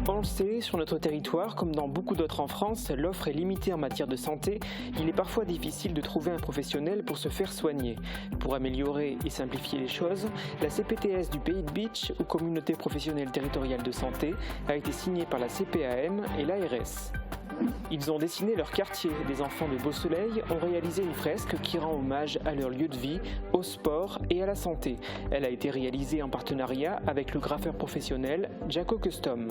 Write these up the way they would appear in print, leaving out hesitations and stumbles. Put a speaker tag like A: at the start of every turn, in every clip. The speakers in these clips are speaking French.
A: On le sait, sur notre territoire, comme dans beaucoup d'autres en France, l'offre est limitée en matière de santé. Il est parfois difficile de trouver un professionnel pour se faire soigner. Pour améliorer et simplifier les choses, la CPTS du Pays de Bitche, ou Communauté professionnelle territoriale de santé, a été signée par la CPAM et l'ARS. Ils ont dessiné leur quartier. Les enfants de Beau-Soleil ont réalisé une fresque qui rend hommage à leur lieu de vie, au sport et à la santé. Elle a été réalisée en partenariat avec le graffeur professionnel Jaco Custom.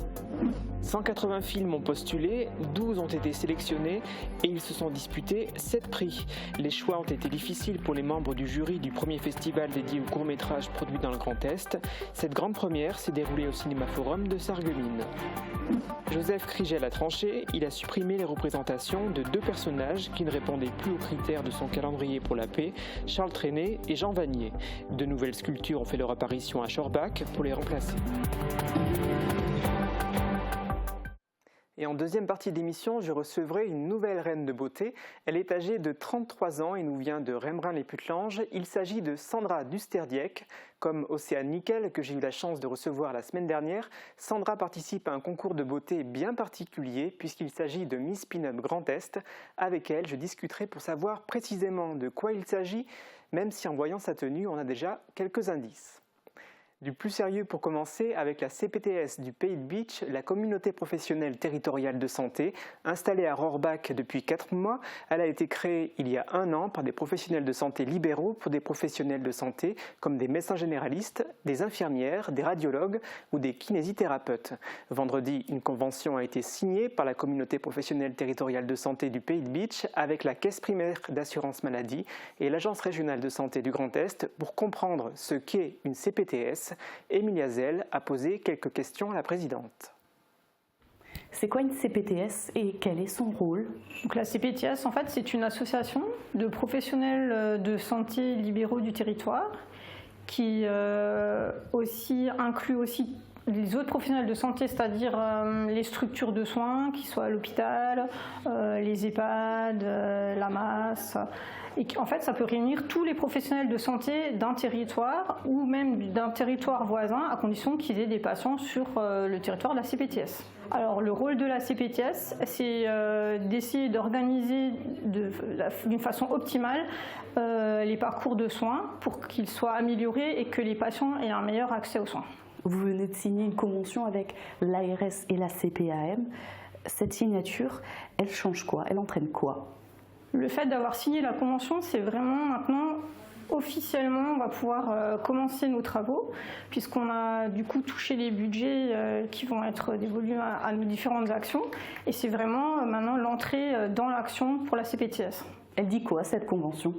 A: 180 films ont postulé, 12 ont été sélectionnés et ils se sont disputés 7 prix. Les choix ont été difficiles pour les membres du jury du premier festival dédié aux courts-métrages produits dans le Grand Est. Cette grande première s'est déroulée au Cinéma Forum de Sarreguemines. Joseph Krigel a tranché, il a supprimé les représentations de 2 personnages qui ne répondaient plus aux critères de son calendrier pour la paix, Charles Trenet et Jean Vanier. De nouvelles sculptures ont fait leur apparition à Schorbach pour les remplacer. Et en deuxième partie d'émission, je recevrai une nouvelle reine de beauté. Elle est âgée de 33 ans et nous vient de Rembrandt-les-Putlanges. Il s'agit de Sandra Dusterdiek. Comme Océane Nickel, que j'ai eu la chance de recevoir la semaine dernière, Sandra participe à un concours de beauté bien particulier puisqu'il s'agit de Miss Pin-Up Grand Est. Avec elle, je discuterai pour savoir précisément de quoi il s'agit, même si en voyant sa tenue, on a déjà quelques indices. Du plus sérieux pour commencer avec la CPTS du Pays de Bitche, la communauté professionnelle territoriale de santé, installée à Rohrbach depuis 4 mois. Elle a été créée il y a 1 an par des professionnels de santé libéraux pour des professionnels de santé comme des médecins généralistes, des infirmières, des radiologues ou des kinésithérapeutes. Vendredi, une convention a été signée par la communauté professionnelle territoriale de santé du Pays de Bitche avec la Caisse primaire d'assurance maladie et l'Agence régionale de santé du Grand Est pour comprendre ce qu'est une CPTS. Emilia Zell a posé quelques questions à la présidente.
B: C'est quoi une CPTS et quel est son rôle?
C: Donc la CPTS, en fait, c'est une association de professionnels de santé libéraux du territoire qui inclut aussi les autres professionnels de santé, c'est-à-dire les structures de soins, qui soient à l'hôpital, les EHPAD, la masse. Et en fait, ça peut réunir tous les professionnels de santé d'un territoire ou même d'un territoire voisin, à condition qu'ils aient des patients sur le territoire de la CPTS. Alors, le rôle de la CPTS, c'est d'essayer d'organiser d'une façon optimale les parcours de soins pour qu'ils soient améliorés et que les patients aient un meilleur accès aux soins.
B: Vous venez de signer une convention avec l'ARS et la CPAM. Cette signature, elle change quoi? Elle entraîne quoi?
C: Le fait d'avoir signé la convention, c'est vraiment maintenant, officiellement, on va pouvoir commencer nos travaux, puisqu'on a du coup touché les budgets qui vont être dévolus à nos différentes actions. Et c'est vraiment maintenant l'entrée dans l'action pour la CPTS.
B: Elle dit quoi, cette convention ?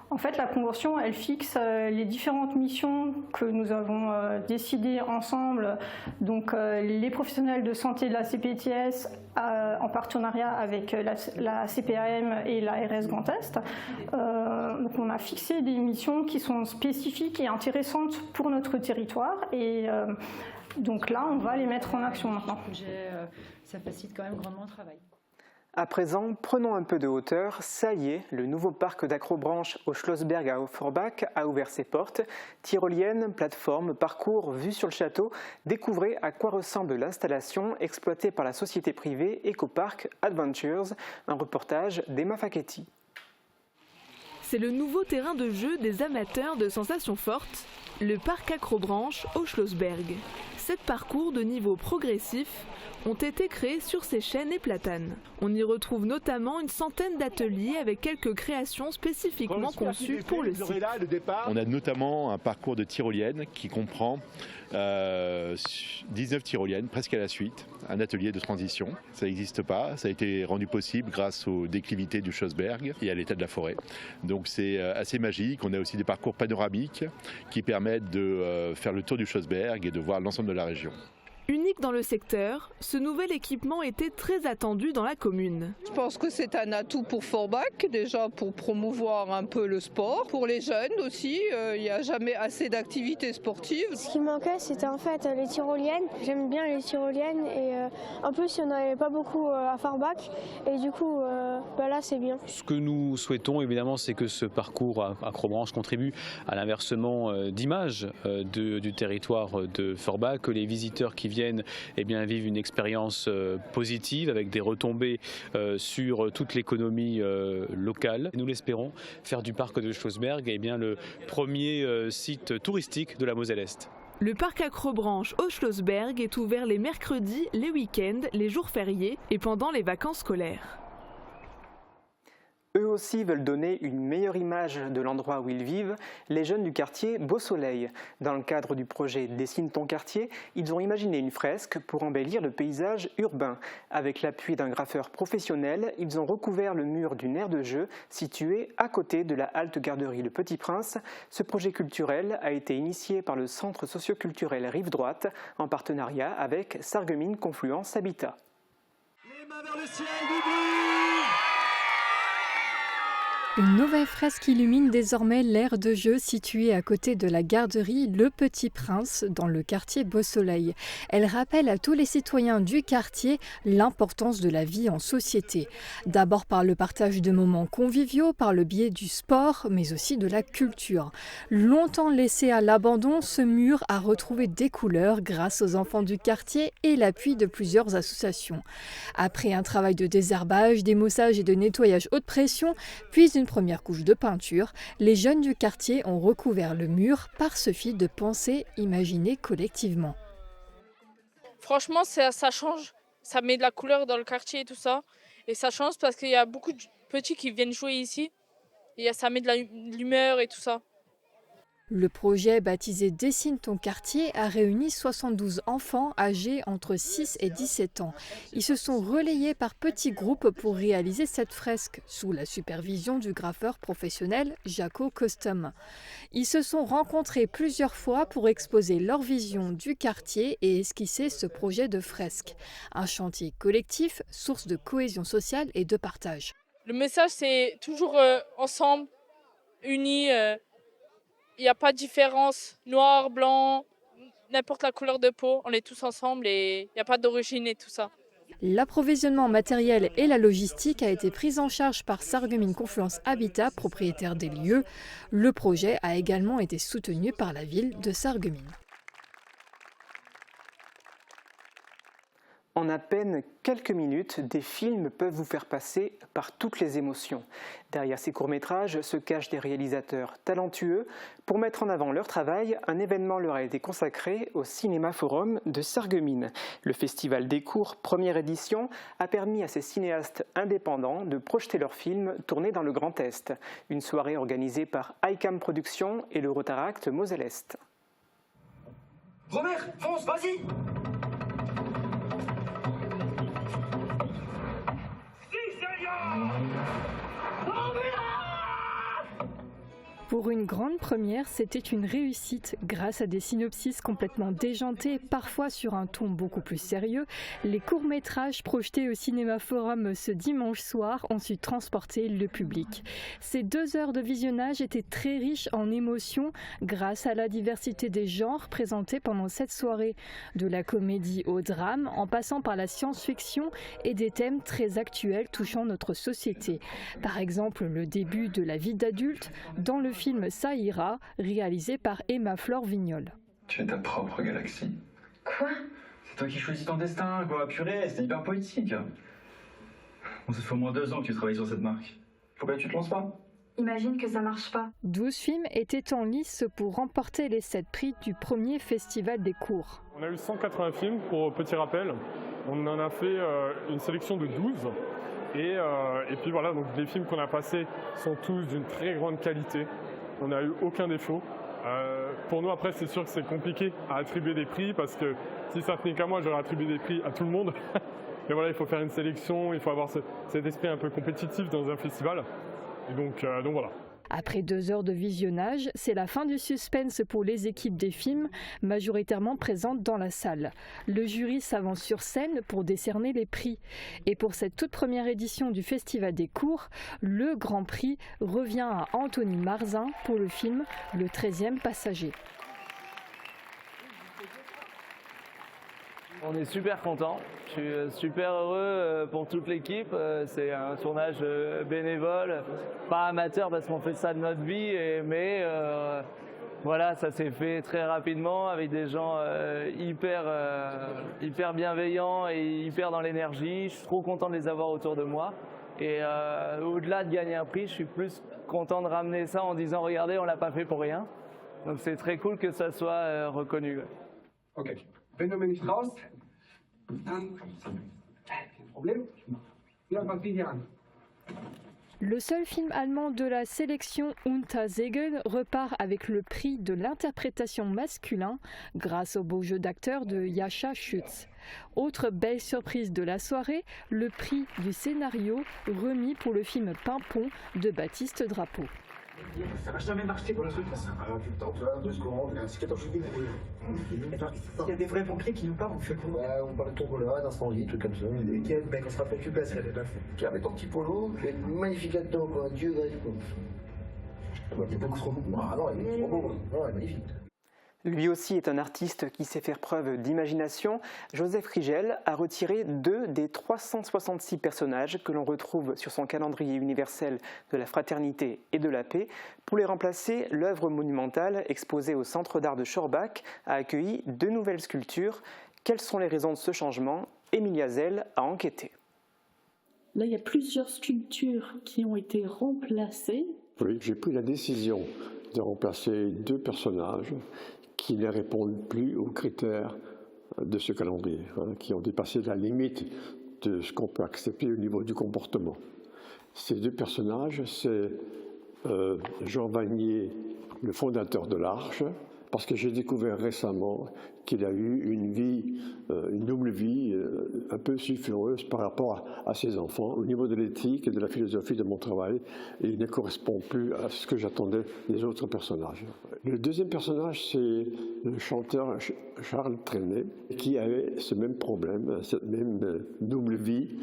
C: En fait, la convention, elle fixe les différentes missions que nous avons décidées ensemble. Donc, les professionnels de santé de la CPTS en partenariat avec la CPAM et l'ARS Grand Est. Donc, on a fixé des missions qui sont spécifiques et intéressantes pour notre territoire. Et donc là, on va les mettre en action maintenant.
D: Ça facilite quand même grandement le travail.
A: À présent, prenons un peu de hauteur. Ça y est, le nouveau parc d'Acrobranche au Schlossberg à Offenbach a ouvert ses portes. Tyrolienne, plateforme, parcours, vue sur le château. Découvrez à quoi ressemble l'installation exploitée par la société privée EcoPark Adventures. Un reportage d'Emma Facchetti.
E: C'est le nouveau terrain de jeu des amateurs de sensations fortes, le parc Acrobranche au Schlossberg. 7 parcours de niveau progressif ont été créés sur ces chênes et platanes. On y retrouve notamment une centaine d'ateliers avec quelques créations spécifiquement conçues pour le site.
F: On a notamment un parcours de tyrolienne qui comprend 19 tyroliennes, presque à la suite, un atelier de transition. Ça n'existe pas, ça a été rendu possible grâce aux déclivités du Schlossberg et à l'état de la forêt. Donc c'est assez magique. On a aussi des parcours panoramiques qui permettent de faire le tour du Schlossberg et de voir l'ensemble de la région.
E: Unique dans le secteur, ce nouvel équipement était très attendu dans la commune.
G: Je pense que c'est un atout pour Forbach, déjà pour promouvoir un peu le sport. Pour les jeunes aussi, il n'y a jamais assez d'activités sportives.
H: Ce qui manquait, c'était en fait les tyroliennes. J'aime bien les tyroliennes et en plus, il n'y en avait pas beaucoup à Forbach et du coup, là, c'est bien.
I: Ce que nous souhaitons évidemment, c'est que ce parcours Acrobranche contribue à l'inversement d'image du territoire de Forbach, que les visiteurs qui viennent vivent une expérience positive avec des retombées sur toute l'économie locale. Nous l'espérons faire du parc de Schlossberg le premier site touristique de la Moselle-Est.
E: Le parc Acrobranche au Schlossberg est ouvert les mercredis, les week-ends, les jours fériés et pendant les vacances scolaires.
A: Eux aussi veulent donner une meilleure image de l'endroit où ils vivent, les jeunes du quartier Beau Soleil. Dans le cadre du projet Dessine ton quartier, ils ont imaginé une fresque pour embellir le paysage urbain. Avec l'appui d'un graffeur professionnel, ils ont recouvert le mur d'une aire de jeu située à côté de la halte garderie Le Petit Prince. Ce projet culturel a été initié par le centre socioculturel Rive Droite en partenariat avec Sarreguemines Confluence Habitat.
J: Les mains vers le ciel, du bruit!
K: Une nouvelle fresque illumine désormais l'aire de jeu située à côté de la garderie Le Petit Prince dans le quartier Beau Soleil. Elle rappelle à tous les citoyens du quartier l'importance de la vie en société. D'abord par le partage de moments conviviaux, par le biais du sport, mais aussi de la culture. Longtemps laissé à l'abandon, ce mur a retrouvé des couleurs grâce aux enfants du quartier et l'appui de plusieurs associations. Après un travail de désherbage, d'émoussage et de nettoyage haute pression, puis une première couche de peinture, les jeunes du quartier ont recouvert le mur par ce fil de pensée imaginé collectivement.
L: Franchement, ça change, ça met de la couleur dans le quartier et tout ça. Et ça change parce qu'il y a beaucoup de petits qui viennent jouer ici. Et ça met de l'humeur et tout ça.
K: Le projet baptisé Dessine ton quartier a réuni 72 enfants âgés entre 6 et 17 ans. Ils se sont relayés par petits groupes pour réaliser cette fresque sous la supervision du graffeur professionnel Jaco Custom. Ils se sont rencontrés plusieurs fois pour exposer leur vision du quartier et esquisser ce projet de fresque. Un chantier collectif, source de cohésion sociale et de partage.
L: Le message, c'est toujours ensemble, unis. Il n'y a pas de différence, noir, blanc, n'importe la couleur de peau, on est tous ensemble et il n'y a pas d'origine et tout ça.
K: L'approvisionnement matériel et la logistique a été pris en charge par Sarreguemines Confluence Habitat, propriétaire des lieux. Le projet a également été soutenu par la ville de Sarreguemines.
A: En à peine quelques minutes, des films peuvent vous faire passer par toutes les émotions. Derrière ces courts-métrages se cachent des réalisateurs talentueux. Pour mettre en avant leur travail, un événement leur a été consacré au Cinéma Forum de Sarreguemines. Le Festival des cours, première édition, a permis à ces cinéastes indépendants de projeter leurs films tournés dans le Grand Est. Une soirée organisée par ICAM Productions et le Rotaract Moselle-Est.
J: Romer, fonce, vas-y!
K: Pour une grande première, c'était une réussite. Grâce à des synopsis complètement déjantés, parfois sur un ton beaucoup plus sérieux, les courts-métrages projetés au Cinéma Forum ce dimanche soir ont su transporter le public. Ces 2 heures de visionnage étaient très riches en émotions grâce à la diversité des genres présentés pendant cette soirée. De la comédie au drame, en passant par la science-fiction et des thèmes très actuels touchant notre société. Par exemple, le début de la vie d'adulte dans le film Ça ira, réalisé par Emma-Flore Vignol.
M: Tu es ta propre galaxie.
N: Quoi?
M: C'est toi qui choisis ton destin, quoi. Purée, c'était hyper poétique. Bon, ça fait au moins 2 ans que tu travailles sur cette marque. Pourquoi tu te lances pas?
N: Imagine que ça marche pas.
K: 12 films étaient en lice pour remporter les 7 prix du premier festival des cours.
O: On a eu 180 films, pour petit rappel. On en a fait une sélection de 12. Et puis voilà, donc les films qu'on a passés sont tous d'une très grande qualité. On n'a eu aucun défaut. Pour nous, après, c'est sûr que c'est compliqué à attribuer des prix parce que si ça tenait qu'à moi, j'aurais attribué des prix à tout le monde. Mais voilà, il faut faire une sélection, il faut avoir cet esprit un peu compétitif dans un festival. Et donc voilà.
K: Après 2 heures de visionnage, c'est la fin du suspense pour les équipes des films, majoritairement présentes dans la salle. Le jury s'avance sur scène pour décerner les prix. Et pour cette toute première édition du Festival des courts, le Grand Prix revient à Anthony Marzin pour le film Le 13e passager.
P: On est super content, je suis super heureux pour toute l'équipe. C'est un tournage bénévole, pas amateur parce qu'on fait ça de notre vie, mais voilà, ça s'est fait très rapidement avec des gens hyper bienveillants et hyper dans l'énergie. Je suis trop content de les avoir autour de moi. Et au-delà de gagner un prix, je suis plus content de ramener ça en disant regardez, on l'a pas fait pour rien. Donc c'est très cool que ça soit reconnu.
J: Ok. Wenn du mir nicht traust, dann kein Problem. Ja, was geht hier an?
K: Le seul film allemand de la sélection Unter Segeln repart avec le prix de l'interprétation masculin grâce au beau jeu d'acteur de Jascha Schütz. Autre belle surprise de la soirée, le prix du scénario remis pour le film Pimpon de Baptiste Drapeau.
J: Ça va jamais marcher pour le truc là. Ah putain, tu vois, 2 secondes, c'est 14 secondes. Il y a des vrais pompiers qui nous parlent, on fait quoi? On parle de tombola, d'incendie, trucs comme ça. Mec, on se rappelle plus place, elle est pas faite. Tu as ton petit polo, il est magnifique là-dedans, quoi. Dieu va être quoi. Il est beaucoup trop beau. Ah non, il est trop beau. Non, il est magnifique.
A: Lui aussi est un artiste qui sait faire preuve d'imagination. Joseph Rigel a retiré 2 des 366 personnages que l'on retrouve sur son calendrier universel de la fraternité et de la paix. Pour les remplacer, l'œuvre monumentale exposée au Centre d'art de Schorbach a accueilli 2 nouvelles sculptures. Quelles sont les raisons de ce changement? Emilia Zell a enquêté.
B: Là, il y a plusieurs sculptures qui ont été remplacées.
Q: Oui, j'ai pris la décision de remplacer 2 personnages qui ne répondent plus aux critères de ce calendrier, qui ont dépassé la limite de ce qu'on peut accepter au niveau du comportement. Ces 2 personnages, c'est Jean Vanier, le fondateur de l'Arche, parce que j'ai découvert récemment qu'il a eu une double vie un peu sulfureuse par rapport à ses enfants. Au niveau de l'éthique et de la philosophie de mon travail, il ne correspond plus à ce que j'attendais des autres personnages. Le deuxième personnage, c'est le chanteur Charles Trenet, qui avait ce même problème, cette même double vie,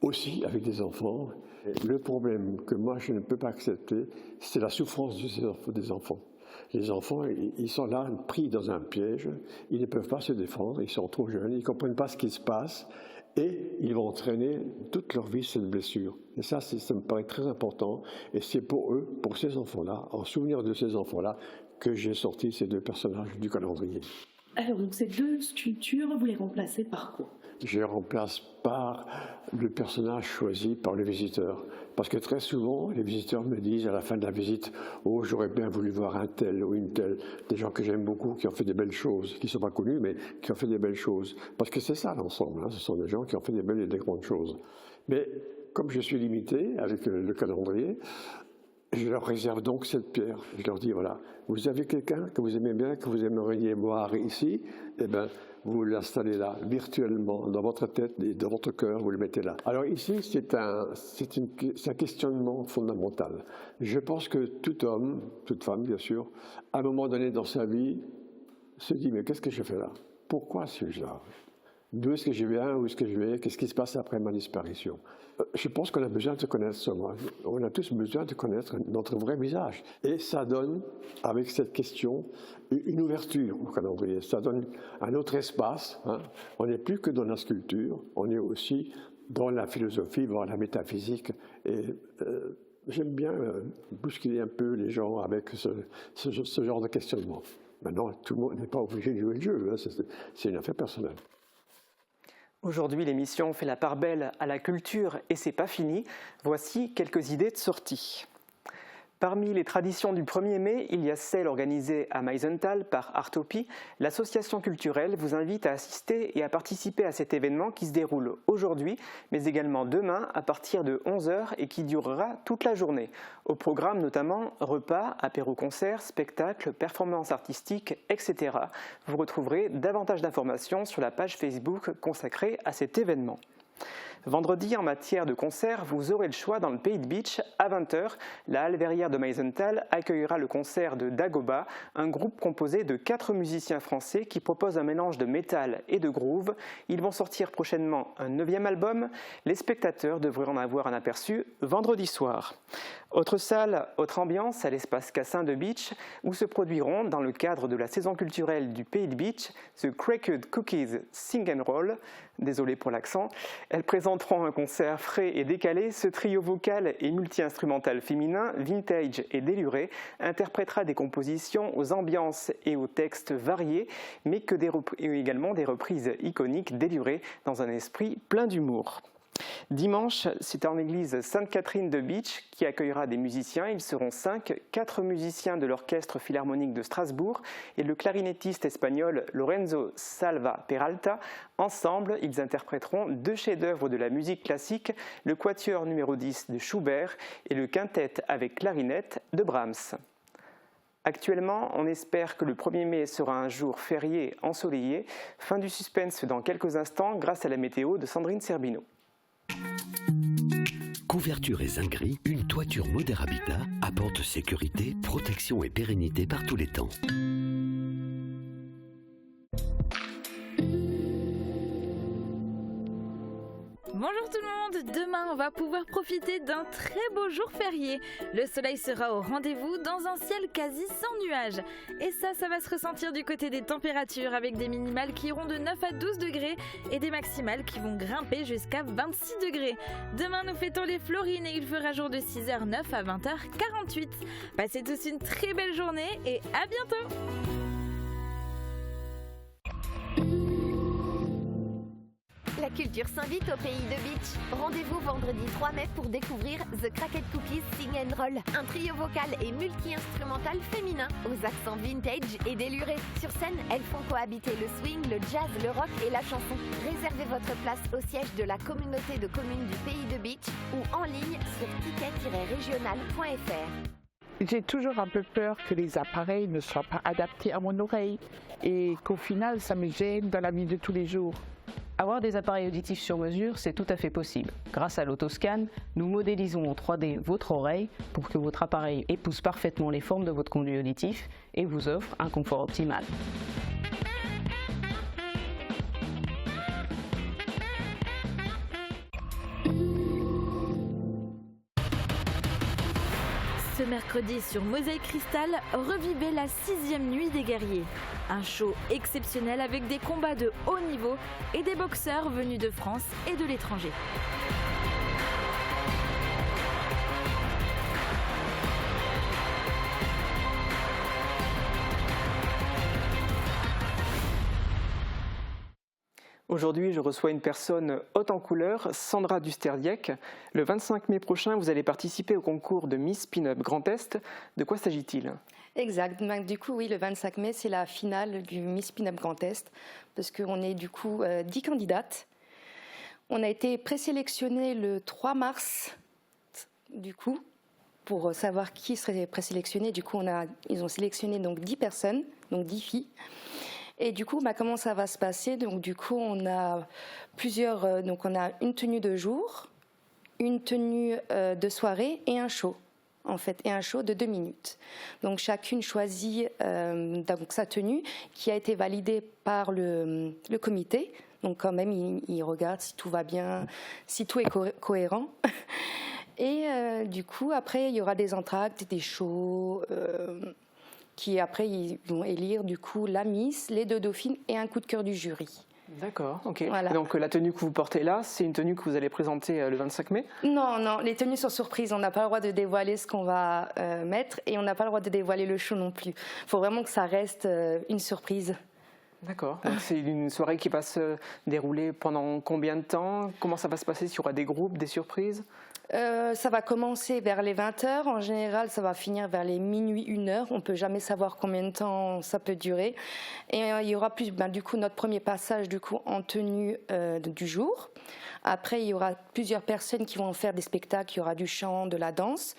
Q: aussi avec des enfants. Le problème que moi je ne peux pas accepter, c'est la souffrance des enfants. Les enfants, ils sont là, pris dans un piège, ils ne peuvent pas se défendre, ils sont trop jeunes, ils ne comprennent pas ce qui se passe et ils vont entraîner toute leur vie cette blessure. Et ça me paraît très important et c'est pour eux, pour ces enfants-là, en souvenir de ces enfants-là, que j'ai sorti ces 2 personnages du calendrier.
B: Alors, donc ces 2 sculptures, vous les remplacez par quoi?
Q: Je les remplace par le personnage choisi par le visiteur. Parce que très souvent, les visiteurs me disent à la fin de la visite « Oh, j'aurais bien voulu voir un tel ou une telle ». Des gens que j'aime beaucoup, qui ont fait des belles choses, qui ne sont pas connus, mais qui ont fait des belles choses. Parce que c'est ça l'ensemble, ce sont des gens qui ont fait des belles et des grandes choses. Mais comme je suis limité avec le calendrier, je leur réserve donc cette pierre. Je leur dis, voilà, vous avez quelqu'un que vous aimez bien, que vous aimeriez voir ici, eh bien, vous l'installez là, virtuellement, dans votre tête et dans votre cœur, vous le mettez là. Alors ici, c'est un questionnement fondamental. Je pense que tout homme, toute femme, bien sûr, à un moment donné dans sa vie, se dit, mais qu'est-ce que je fais là? Pourquoi suis-je là? D'où est-ce que je viens? Où est-ce que je vais? Qu'est-ce qui se passe après ma disparition? Je pense qu'on a besoin de se connaître soi. On a tous besoin de connaître notre vrai visage. Et ça donne, avec cette question, une ouverture au calendrier. Ça donne un autre espace. On n'est plus que dans la sculpture, on est aussi dans la philosophie, voire la métaphysique. Et j'aime bien bousculer un peu les gens avec ce genre de questionnement. Maintenant, tout le monde n'est pas obligé de jouer le jeu, c'est une affaire personnelle.
A: Aujourd'hui, l'émission fait la part belle à la culture et c'est pas fini. Voici quelques idées de sortie. Parmi les traditions du 1er mai, il y a celle organisée à Meisenthal par Artopie. L'association culturelle vous invite à assister et à participer à cet événement qui se déroule aujourd'hui, mais également demain à partir de 11h et qui durera toute la journée. Au programme notamment repas, apéro-concerts, spectacles, performances artistiques, etc. Vous retrouverez davantage d'informations sur la page Facebook consacrée à cet événement. Vendredi, en matière de concert, vous aurez le choix dans le Pays de Beach. À 20h, la halle verrière de Meisenthal accueillera le concert de Dagoba, un groupe composé de 4 musiciens français qui proposent un mélange de métal et de groove. Ils vont sortir prochainement un 9e album. Les spectateurs devraient en avoir un aperçu vendredi soir. Autre salle, autre ambiance à l'espace Cassin de Beach, où se produiront, dans le cadre de la saison culturelle du Pays de Beach, The Cracked Cookies Sing and Roll. Désolé pour l'accent. Elles présenteront un concert frais et décalé. Ce trio vocal et multi-instrumental féminin, vintage et déluré, interprétera des compositions aux ambiances et aux textes variés, mais également des reprises iconiques délurées dans un esprit plein d'humour. Dimanche, c'est en l'église Sainte-Catherine de Beach qui accueillera des musiciens. Ils seront 5, 4 musiciens de l'Orchestre Philharmonique de Strasbourg et le clarinettiste espagnol Lorenzo Salva Peralta. Ensemble, ils interpréteront 2 chefs-d'œuvre de la musique classique, le Quatuor numéro 10 de Schubert et le Quintet avec clarinette de Brahms. Actuellement, on espère que le 1er mai sera un jour férié ensoleillé. Fin du suspense dans quelques instants grâce à la météo de Sandrine Serbino.
R: Couverture et zinguerie, une toiture Moder Habitat apporte sécurité, protection et pérennité par tous les temps.
S: Bonjour tout le monde, demain on va pouvoir profiter d'un très beau jour férié. Le soleil sera au rendez-vous dans un ciel quasi sans nuages. Et ça va se ressentir du côté des températures avec des minimales qui iront de 9 à 12 degrés et des maximales qui vont grimper jusqu'à 26 degrés. Demain nous fêtons les Florines et il fera jour de 6h09 à 20h48. Passez tous une très belle journée et à bientôt.
T: La culture s'invite au Pays de Beach. Rendez-vous vendredi 3 mai pour découvrir The Cracked Cookies Sing and Roll, un trio vocal et multi-instrumental féminin aux accents vintage et délurés. Sur scène, elles font cohabiter le swing, le jazz, le rock et la chanson. Réservez votre place au siège de la communauté de communes du Pays de Beach ou en ligne sur ticket-régional.fr.
U: J'ai toujours un peu peur que les appareils ne soient pas adaptés à mon oreille et qu'au final, ça me gêne dans la vie de tous les jours.
V: Avoir des appareils auditifs sur mesure, c'est tout à fait possible. Grâce à l'autoscan, nous modélisons en 3D votre oreille pour que votre appareil épouse parfaitement les formes de votre conduit auditif et vous offre un confort optimal.
S: Ce mercredi sur Mosaïque Cristal, revivez la 6e nuit des guerriers. Un show exceptionnel avec des combats de haut niveau et des boxeurs venus de France et de l'étranger.
A: Aujourd'hui, je reçois une personne haute en couleur, Sandra Dusterdiek. Le 25 mai prochain, vous allez participer au concours de Miss Pin-Up Grand Est. De quoi s'agit-il ?
W: Exact. Du coup, oui, le 25 mai, c'est la finale du Miss Pin-Up Grand Est, parce qu'on est du coup 10 candidates. On a été présélectionnées le 3 mars, du coup, pour savoir qui serait présélectionné. Du coup, ils ont sélectionné donc 10 personnes, donc 10 filles. Et du coup, comment ça va se passer ? Donc, du coup, on a plusieurs. Donc, on a une tenue de jour, une tenue de soirée et un show, en fait, et un show de 2 minutes. Donc, chacune choisit donc, sa tenue qui a été validée par le comité. Donc, quand même, il regarde si tout va bien, si tout est cohérent. Et du coup, après, il y aura des entr'actes, des shows. Qui après ils vont élire du coup la Miss, les 2 dauphines et un coup de cœur du jury.
A: D'accord, ok.
W: Voilà.
A: Donc la tenue que vous portez là, c'est une tenue que vous allez présenter le 25 mai ?
W: Non, les tenues sont surprises. On n'a pas le droit de dévoiler ce qu'on va mettre et on n'a pas le droit de dévoiler le show non plus. Il faut vraiment que ça reste une surprise.
A: D'accord. C'est une soirée qui va se dérouler pendant combien de temps ? Comment ça va se passer ? S'il y aura des groupes, des surprises ?
W: Ça va commencer vers les 20h. En général, ça va finir vers les minuit, 1h. On ne peut jamais savoir combien de temps ça peut durer. Et il y aura plus, du coup, notre premier passage du coup, en tenue du jour. Après, il y aura plusieurs personnes qui vont faire des spectacles. Il y aura du chant, de la danse.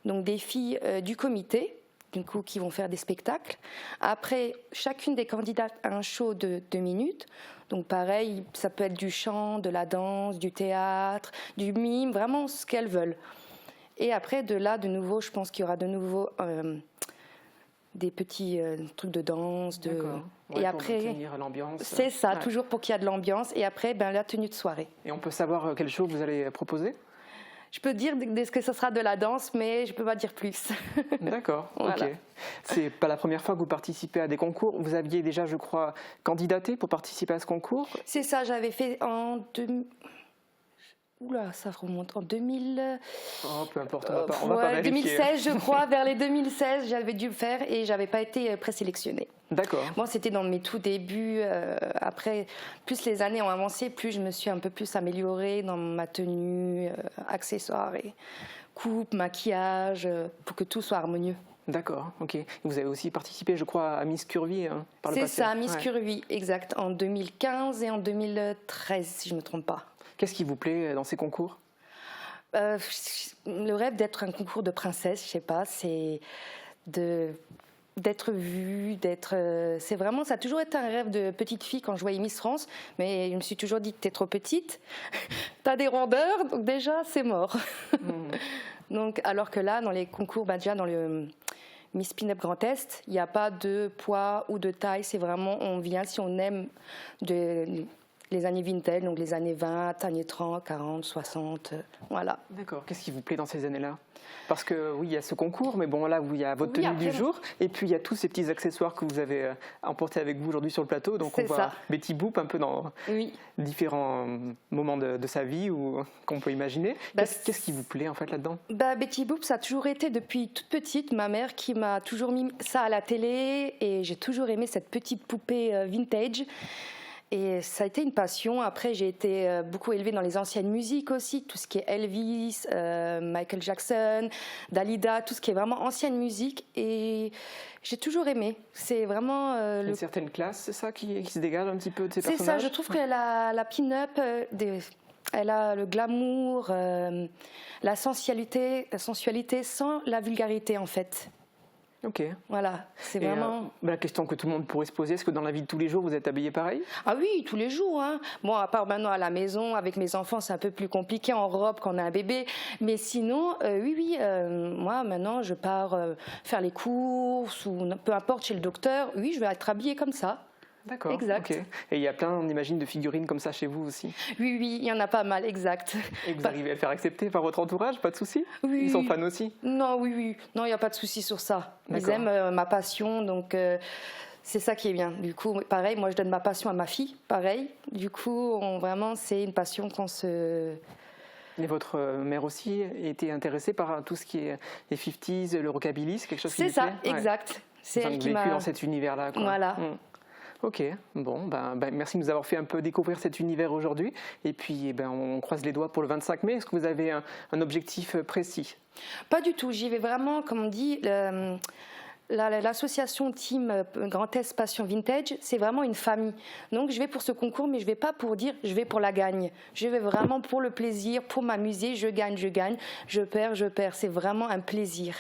W: Donc des filles du comité du coup, qui vont faire des spectacles. Après, chacune des candidates a un show de 2 minutes. Donc pareil, ça peut être du chant, de la danse, du théâtre, du mime, vraiment ce qu'elles veulent. Et après, de là, de nouveau, je pense qu'il y aura de nouveau des petits trucs de danse.
A: Ouais,
W: et après,
A: pour maintenir l'ambiance.
W: C'est ça,
A: Ouais.
W: toujours pour qu'il y ait de l'ambiance. Et après, la tenue de soirée.
A: Et on peut savoir quel show vous allez proposer?
W: Je peux dire que ce sera de la danse, mais je ne peux pas dire plus.
A: D'accord,
W: Voilà.
A: ok. C'est pas la première fois que vous participez à des concours. Vous aviez déjà, je crois, candidaté pour participer à ce concours?
W: C'est ça, j'avais fait en Oula, ça remonte en 2000.
A: Oh, peu importe, on va pas vérifier.
W: 2016, je crois, vers les 2016, j'avais dû le faire et j'avais pas été présélectionnée.
A: D'accord.
W: Moi, c'était dans mes tout débuts. Après, plus les années ont avancé, plus je me suis un peu plus améliorée dans ma tenue, accessoires et coupe, maquillage, pour que tout soit harmonieux.
A: D'accord, ok. Vous avez aussi participé, je crois, à Miss Curvy par le passé.
W: C'est ça, Miss
A: Ouais.
W: Curvy, exact, en 2015 et en 2013, si je ne me trompe pas.
A: Qu'est-ce qui vous plaît dans ces concours?
W: Le rêve d'être un concours de princesse, je sais pas, c'est d'être vue, c'est vraiment, ça a toujours été un rêve de petite fille quand je voyais Miss France, mais je me suis toujours dit que t'es trop petite, t'as des rondeurs, donc déjà c'est mort. Donc, alors que là, dans les concours, déjà dans le Miss Pin-Up Grand Est, il n'y a pas de poids ou de taille, c'est vraiment, on vient si on aime les années vintage, donc les années 20, années 30, 40, 60, voilà.
A: D'accord. Qu'est-ce qui vous plaît dans ces années-là? Parce que oui, il y a ce concours, mais bon, là, il y a votre tenue du jour, et puis il y a tous ces petits accessoires que vous avez emportés avec vous aujourd'hui sur le plateau. Donc on voit Betty Boop un peu dans différents moments de sa vie qu'on peut imaginer. Qu'est-ce qui vous plaît en fait là-dedans?
W: Betty Boop, ça a toujours été depuis toute petite ma mère qui m'a toujours mis ça à la télé, et j'ai toujours aimé cette petite poupée vintage. Et ça a été une passion. Après, j'ai été beaucoup élevée dans les anciennes musiques aussi, tout ce qui est Elvis, Michael Jackson, Dalida, tout ce qui est vraiment ancienne musique. Et j'ai toujours aimé. C'est vraiment...
A: Une certaine classe, c'est ça qui se dégage un petit peu de ces personnages?
W: C'est ça, je trouve qu'elle a la pin-up, elle a le glamour, la sensualité sans la vulgarité en fait.
A: Ok.
W: Voilà, c'est vraiment...
A: la question que tout le monde pourrait se poser, est-ce que dans la vie de tous les jours, vous êtes habillé pareil?
W: Ah oui, tous les jours. Hein. Bon, à part maintenant à la maison, avec mes enfants, c'est un peu plus compliqué en robe quand on a un bébé. Mais sinon, oui, moi maintenant, je pars faire les courses ou peu importe chez le docteur. Oui, je vais être habillée comme ça.
A: D'accord.
W: Exact.
A: Okay. Et il y a plein, on imagine, de figurines comme ça chez vous aussi?
W: Oui, il y en a pas mal, exact.
A: Et vous arrivez à le faire accepter par votre entourage, pas de souci?
W: Oui.
A: Ils sont fans aussi?
W: Non, oui. Non, il n'y a pas de souci sur ça. Ils aiment ma passion, donc c'est ça qui est bien. Du coup, pareil, moi je donne ma passion à ma fille, pareil. Du coup, vraiment, c'est une passion qu'on se...
A: Et votre mère aussi était intéressée par tout ce qui est les 50s, le rockabilly, c'est quelque chose qui lui plaît?
W: C'est ça, exact. C'est elle qui m'a...
A: vécu dans cet univers-là, quoi.
W: Voilà.
A: Ok, bon, merci de nous avoir fait un peu découvrir cet univers aujourd'hui. Et puis, on croise les doigts pour le 25 mai. Est-ce que vous avez un objectif précis? Pas du tout.
W: J'y vais vraiment, comme on dit, l'association Team Grand Est Passion Vintage, c'est vraiment une famille. Donc, je vais pour ce concours, mais je ne vais pas pour dire je vais pour la gagne. Je vais vraiment pour le plaisir, pour m'amuser. Je gagne, je perds. C'est vraiment un plaisir.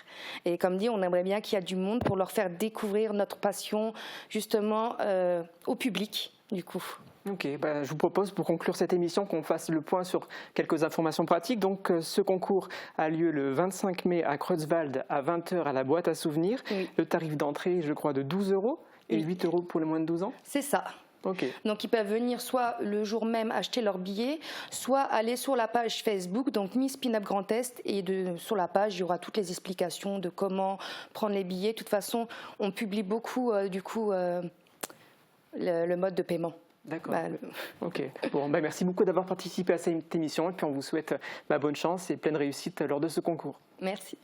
W: Et comme dit, on aimerait bien qu'il y ait du monde pour leur faire découvrir notre passion, justement, au public, du coup.
A: Ok, je vous propose pour conclure cette émission qu'on fasse le point sur quelques informations pratiques. Donc ce concours a lieu le 25 mai à Creutzwald à 20h à la boîte à souvenirs. Oui. Le tarif d'entrée, je crois, de 12 € et 8 € pour les moins de 12 ans.
W: C'est ça.
A: Okay.
W: Donc ils peuvent venir soit le jour même acheter leur billet, soit aller sur la page Facebook, donc Miss Pin-Up Grand Est, et sur la page il y aura toutes les explications de comment prendre les billets. De toute façon, on publie beaucoup le mode de paiement.
A: D'accord. Ok. Bon, merci beaucoup d'avoir participé à cette émission et puis on vous souhaite bonne chance et pleine réussite lors de ce concours.
W: Merci.